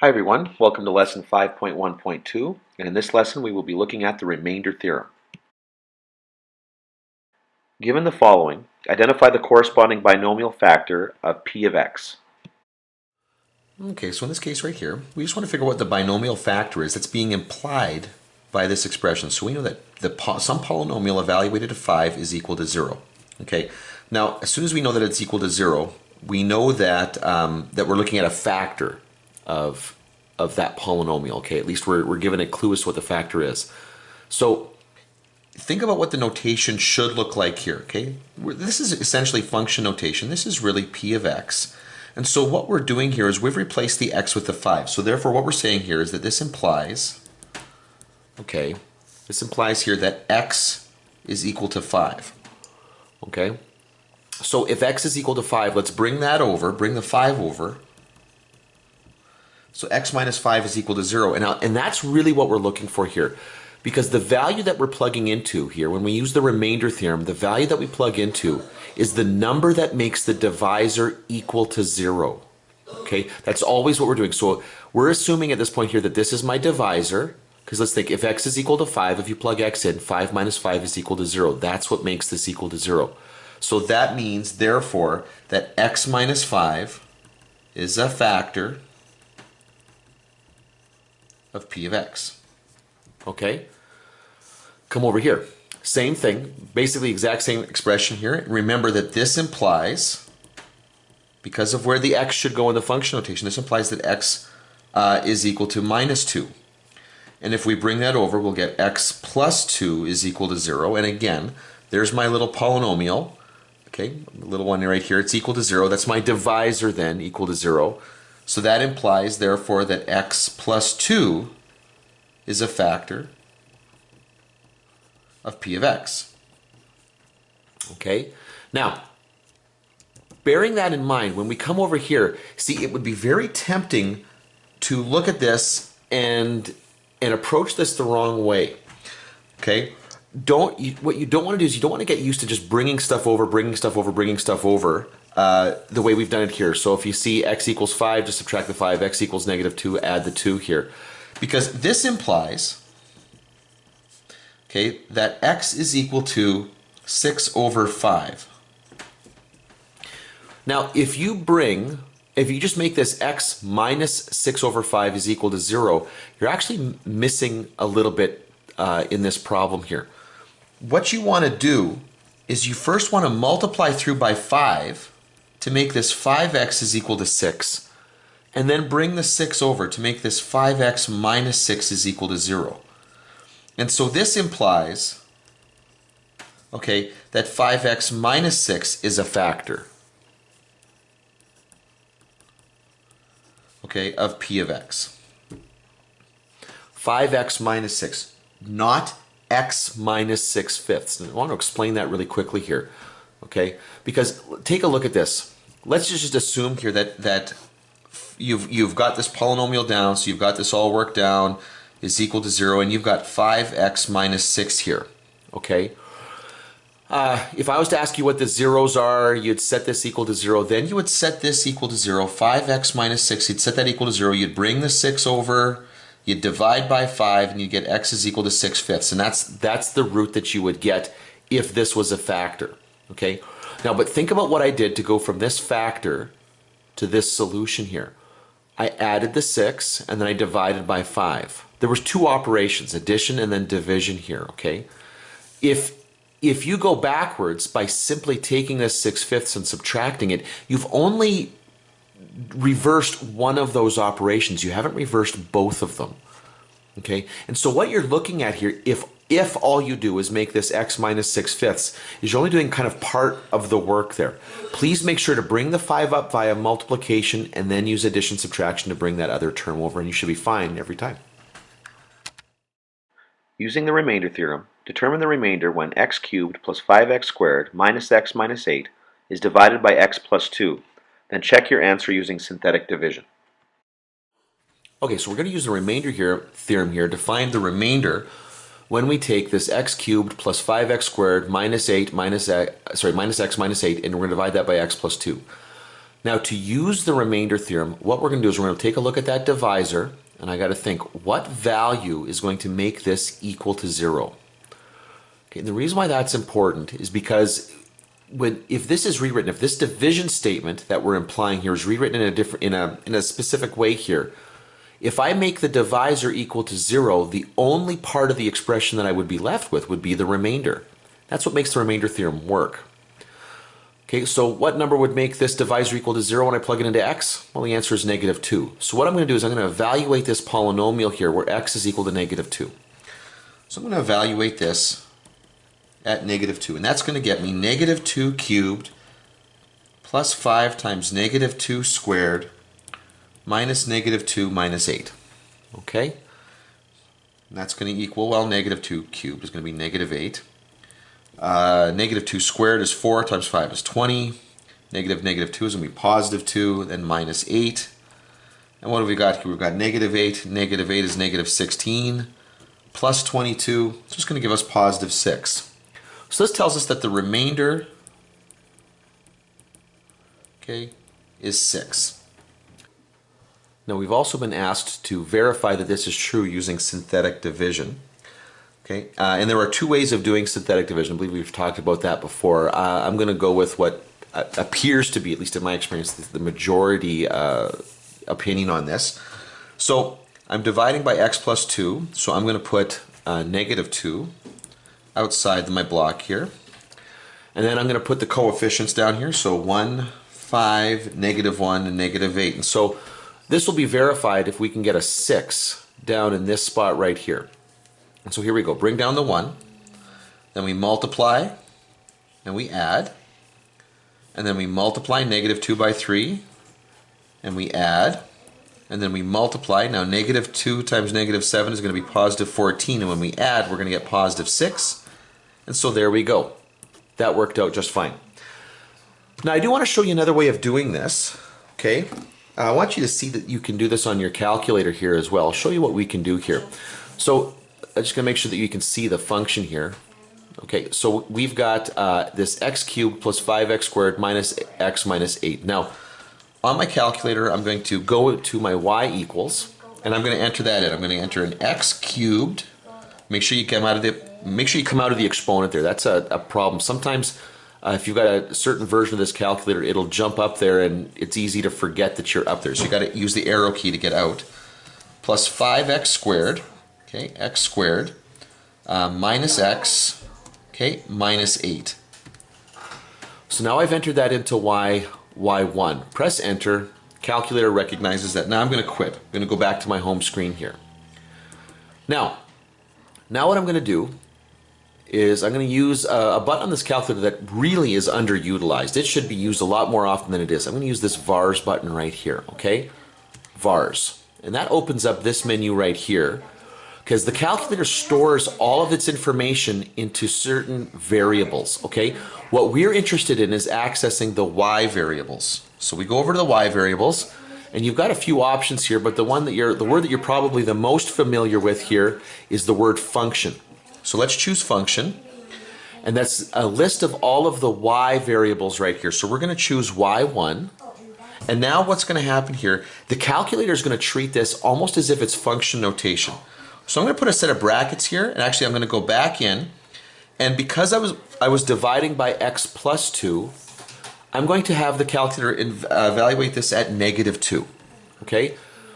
Hi everyone, welcome to lesson 5.1.2, and in this lesson we will be looking at the remainder theorem. Given the following, identify the corresponding binomial factor of p of x. Okay, so in this case right here, we just want to figure out what the binomial factor is that's being implied by this expression. So we know that some polynomial evaluated to 5 is equal to 0. Okay, now as soon as we know that it's equal to 0, we know that that we're looking at a factor of that polynomial. Okay, at least we're given a clue as to what the factor is. So think about what the notation should look like here. Okay, this is essentially function notation. This is really p of x. And so what we're doing here is we've replaced the x with the 5. So therefore what we're saying here is that this implies, okay, this implies here that x is equal to 5. Okay? So if x is equal to 5, let's bring that over, bring the 5 over. So x minus 5 is equal to 0. And that's really what we're looking for here. Because the value that we're plugging into here, when we use the remainder theorem, the value that we plug into is the number that makes the divisor equal to 0. Okay, that's always what we're doing. So we're assuming at this point here that this is my divisor, because let's think, if x is equal to 5, if you plug x in, 5 minus 5 is equal to 0. That's what makes this equal to 0. So that means, therefore, that x minus 5 is a factor of p of x. Okay? Come over here. Same thing, basically exact same expression here. Remember that this implies, because of where the x should go in the function notation, this implies that x is equal to minus 2. And if we bring that over, we'll get x plus 2 is equal to 0. And again, there's my little polynomial. Okay, the little one right here, it's equal to 0. That's my divisor then, equal to 0. So that implies, therefore, that x plus 2 is a factor of p of x. Okay, now bearing that in mind, when we come over here, see, it would be very tempting to look at this and approach this the wrong way. Okay, what you don't want to do is you don't want to get used to just bringing stuff over, the way we've done it here. So if you see x equals 5, just subtract the 5, x equals negative 2, add the 2 here. Because this implies, okay, that x is equal to 6 over 5. Now, if you just make this x minus 6 over 5 is equal to 0, you're actually missing a little bit in this problem here. What you want to do is you first want to multiply through by 5 to make this 5x is equal to 6, and then bring the 6 over to make this 5x minus 6 is equal to 0. And so this implies, okay, that 5x minus 6 is a factor, okay, of p of x. 5x minus 6, not x minus 6 fifths. I want to explain that really quickly here, okay? Because take a look at this. Let's just assume here that you've got this polynomial down, so you've got this all worked down, is equal to 0, and you've got 5x minus 6 here, okay? If I was to ask you what the zeros are, you'd set this equal to 0, then you would set this equal to 0, 5x minus 6, you'd set that equal to 0, you'd bring the 6 over, you'd divide by 5, and you'd get x is equal to 6 fifths, and that's the root that you would get if this was a factor, okay? Now, but think about what I did to go from this factor to this solution here. I added the 6, and then I divided by 5. There was two operations, addition and then division here, okay? If you go backwards by simply taking this 6 fifths and subtracting it, you've only reversed one of those operations. You haven't reversed both of them, okay? And so what you're looking at here, if all you do is make this x minus 6 fifths, is you're only doing kind of part of the work there. Please make sure to bring the 5 up via multiplication and then use addition subtraction to bring that other term over, and you should be fine every time. Using the remainder theorem, determine the remainder when x cubed plus 5x squared minus x minus 8 is divided by x plus 2. Then check your answer using synthetic division. Okay, so we're going to use the remainder theorem here to find the remainder when we take this x cubed plus 5x squared minus x minus 8, and we're going to divide that by x plus 2. Now to use the remainder theorem, what we're going to do is we're going to take a look at that divisor, and I got to think, what value is going to make this equal to 0? Okay, and the reason why that's important is because if this is rewritten, if this division statement that we're implying here is rewritten in a specific way here, if I make the divisor equal to 0, the only part of the expression that I would be left with would be the remainder. That's what makes the remainder theorem work. Okay, so what number would make this divisor equal to 0 when I plug it into x? Well, the answer is -2. So what I'm going to do is I'm going to evaluate this polynomial here where x is equal to -2. So I'm going to evaluate this at -2, and that's going to get me -2 cubed plus 5 times -2 squared minus -2 minus 8. Okay? And that's going to equal, well, -2 cubed is going to be -8. -2 squared is 4 times 5 is 20. -2 is going to be +2, then minus 8. And what have we got here? We've got -8. -8 is -16 plus 22. It's just going to give us +6. So this tells us that the remainder, okay, is 6. Now we've also been asked to verify that this is true using synthetic division. Okay, and there are two ways of doing synthetic division. I believe we've talked about that before. I'm going to go with what appears to be, at least in my experience, the majority opinion on this. So I'm dividing by x plus 2, so I'm going to put -2 outside my block here. And then I'm going to put the coefficients down here, so 1, 5, -1, and -8. And so this will be verified if we can get a 6 down in this spot right here. And so here we go. Bring down the 1, then we multiply, and we add, and then we multiply -2 by 3, and we add, and then we multiply. Now -2 times -7 is going to be +14, and when we add, we're going to get +6, and so there we go. That worked out just fine. Now I do want to show you another way of doing this, okay? I want you to see that you can do this on your calculator here as well. I'll show you what we can do here. So I'm just going to make sure that you can see the function here. Okay, so we've got this x cubed plus 5x squared minus x minus 8. Now, on my calculator, I'm going to go to my y equals, and I'm going to enter that in. I'm going to enter an x cubed. Make sure you come out of the exponent there. That's a problem. Sometimes if you've got a certain version of this calculator, it'll jump up there, and it's easy to forget that you're up there. So you got to use the arrow key to get out. Plus 5x squared. Okay, x squared minus x, okay, minus 8. So now I've entered that into y1. Press enter. Calculator recognizes that. Now I'm going to quit. I'm going to go back to my home screen here. Now what I'm going to do is I'm going to use a button on this calculator that really is underutilized. It should be used a lot more often than it is. I'm going to use this vars button right here, okay? Vars. And that opens up this menu right here, because the calculator stores all of its information into certain variables, okay? What we're interested in is accessing the y variables. So we go over to the y variables, and you've got a few options here, but the word that you're probably the most familiar with here is the word function. So let's choose function, and that's a list of all of the y variables right here. So we're going to choose y1. And now what's going to happen here, the calculator is going to treat this almost as if it's function notation. So I'm going to put a set of brackets here, and actually I'm going to go back in, and because I was dividing by x plus 2, I'm going to have the calculator evaluate this at -2, okay?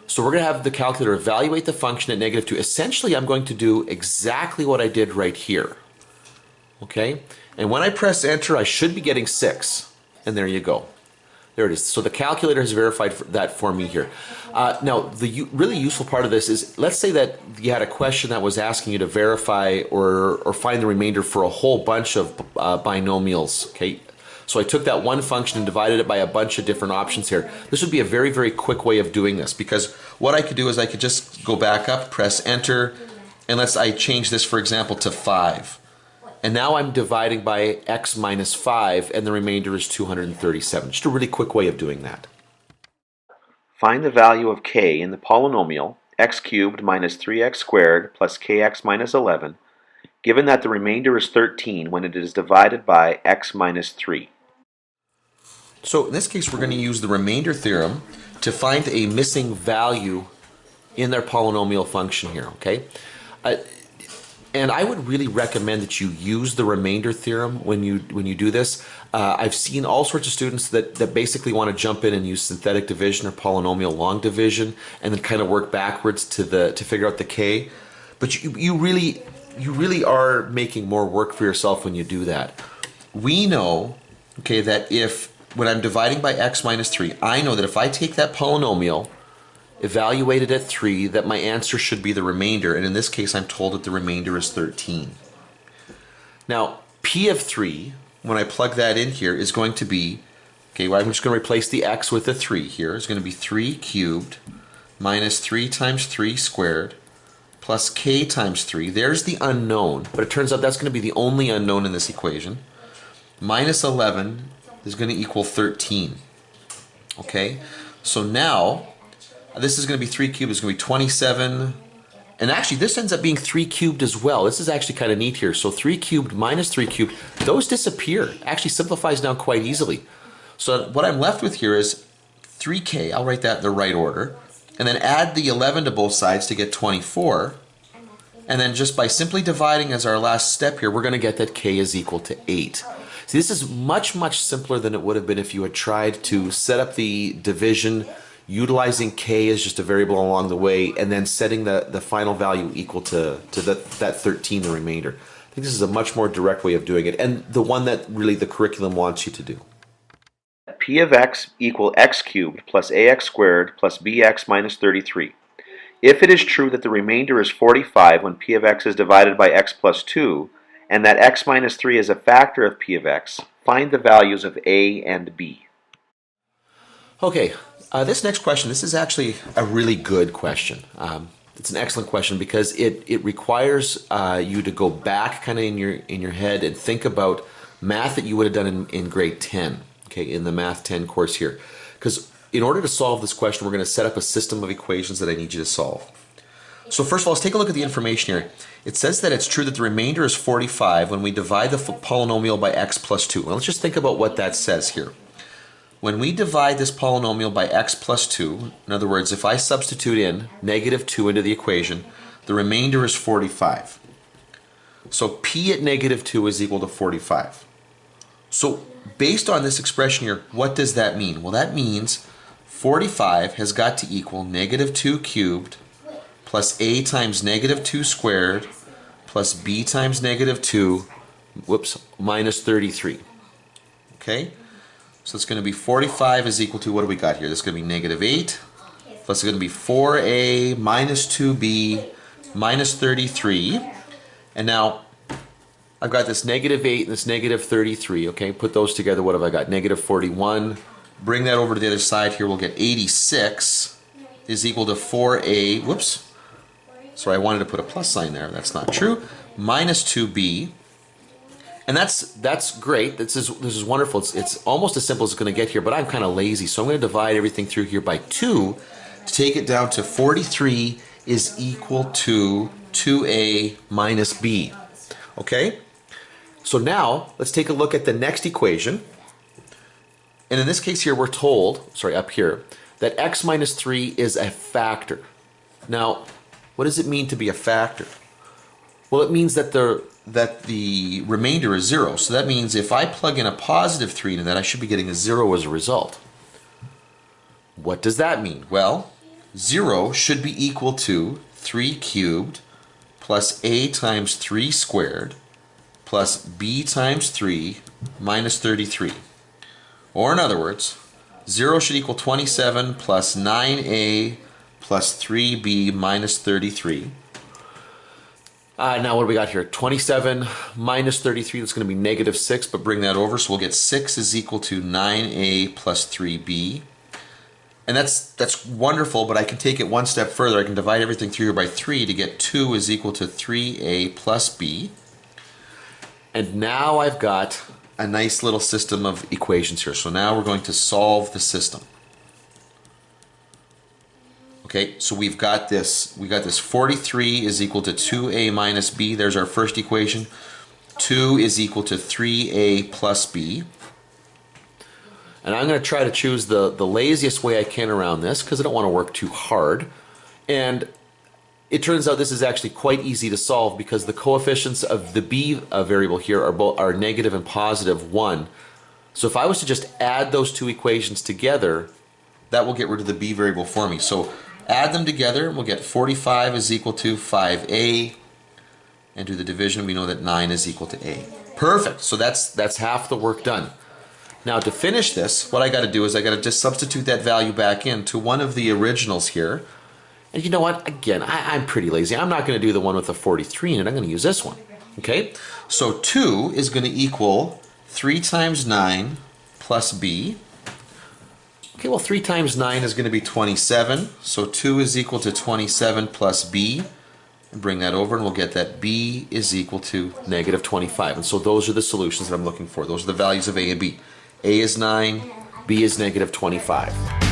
So we're going to have the calculator evaluate the function at -2. Essentially, I'm going to do exactly what I did right here, okay? And when I press enter, I should be getting 6, and there you go. There it is. So the calculator has verified that for me here. Now, the really useful part of this is, let's say that you had a question that was asking you to verify or find the remainder for a whole bunch of binomials, okay? So I took that one function and divided it by a bunch of different options here. This would be a very, very quick way of doing this, because what I could do is I could just go back up, press enter, and I change this, for example, to 5. And now I'm dividing by x minus 5, and the remainder is 237. Just a really quick way of doing that. Find the value of k in the polynomial x cubed minus 3x squared plus kx minus 11, given that the remainder is 13 when it is divided by x minus 3. So in this case, we're going to use the remainder theorem to find a missing value in their polynomial function here, okay? And I would really recommend that you use the remainder theorem when you do this. I've seen all sorts of students that basically want to jump in and use synthetic division or polynomial long division and then kind of work backwards to figure out the k. But you really are making more work for yourself when you do that. We know, okay, that when I'm dividing by x minus 3, I know that if I take that polynomial, evaluate it at 3, that my answer should be the remainder, and in this case I'm told that the remainder is 13. Now, p of 3, when I plug that in here, is going to be, okay, well, I'm just going to replace the x with the 3 here. It's going to be 3 cubed minus 3 times 3 squared plus k times 3. There's the unknown, but it turns out that's going to be the only unknown in this equation. Minus 11 is going to equal 13. Okay, so now this is going to be 3 cubed, it's going to be 27, and actually this ends up being 3 cubed as well. This is actually kind of neat here. So 3 cubed minus 3 cubed, those disappear. Actually simplifies down quite easily. So what I'm left with here is 3k, I'll write that in the right order, and then add the 11 to both sides to get 24, and then just by simply dividing as our last step here, we're going to get that k is equal to 8. See, this is much, much simpler than it would have been if you had tried to set up the division utilizing k as just a variable along the way and then setting the final value equal to that 13, the remainder. I think this is a much more direct way of doing it, and the one that really the curriculum wants you to do. P of x equal x cubed plus ax squared plus bx minus 33. If it is true that the remainder is 45 when p of x is divided by x plus 2, and that x minus 3 is a factor of p of x, find the values of a and b. Okay, this next question, this is actually a really good question. It's an excellent question because it requires you to go back kind of in your head and think about math that you would have done in grade 10, okay, in the Math 10 course here. Because in order to solve this question, we're going to set up a system of equations that I need you to solve. So first of all, let's take a look at the information here. It says that it's true that the remainder is 45 when we divide the polynomial by x plus 2. Well, let's just think about what that says here. When we divide this polynomial by x plus 2, in other words, if I substitute in negative 2 into the equation, the remainder is 45. So p at negative 2 is equal to 45. So based on this expression here, what does that mean? Well, that means 45 has got to equal negative 2 cubed plus a times negative 2 squared plus b times negative 2, minus 33. Okay? So it's going to be 45 is equal to, what do we got here? This is going to be negative 8, plus it's going to be 4a minus 2b minus 33. And now I've got this negative 8 and this negative 33. Okay, put those together. What have I got? Negative 41. Bring that over to the other side here. We'll get 86 is equal to 4a, sorry, I wanted to put a plus sign there. That's not true. Minus 2b. And that's great. This is wonderful. It's almost as simple as it's going to get here, but I'm kind of lazy, so I'm going to divide everything through here by 2 to take it down to 43 is equal to 2a minus b. Okay? So now let's take a look at the next equation. And in this case here, we're told, up here, that x minus 3 is a factor. Now, what does it mean to be a factor? Well, it means that the remainder is 0. So that means if I plug in a positive 3 into that, I should be getting a 0 as a result. What does that mean? Well, 0 should be equal to 3 cubed plus a times 3 squared plus b times 3 minus 33. Or in other words, 0 should equal 27 plus 9a plus 3b minus 33. Now what do we got here? 27 minus 33, that's going to be negative 6, but bring that over, so we'll get 6 is equal to 9a plus 3b. And that's wonderful, but I can take it one step further. I can divide everything through here by 3 to get 2 is equal to 3a plus b. And now I've got a nice little system of equations here. So now we're going to solve the system. Okay, so we got this 43 is equal to 2a minus b. There's our first equation. 2 is equal to 3a plus b. And I'm going to try to choose the laziest way I can around this because I don't want to work too hard. And it turns out this is actually quite easy to solve because the coefficients of the b variable here are negative and positive 1. So if I was to just add those two equations together, that will get rid of the b variable for me. So add them together, and we'll get 45 is equal to 5a, and do the division, we know that 9 is equal to a. Perfect. So that's half the work done. Now to finish this, what I got to do is I got to just substitute that value back into one of the originals here. And you know what? Again, I'm pretty lazy. I'm not going to do the one with the 43 in it. I'm going to use this one. Okay? So 2 is going to equal 3 times 9 plus b. Okay, well 3 times 9 is going to be 27. So 2 is equal to 27 plus b. And bring that over and we'll get that b is equal to negative 25. And so those are the solutions that I'm looking for. Those are the values of a and b. A is 9, b is negative 25.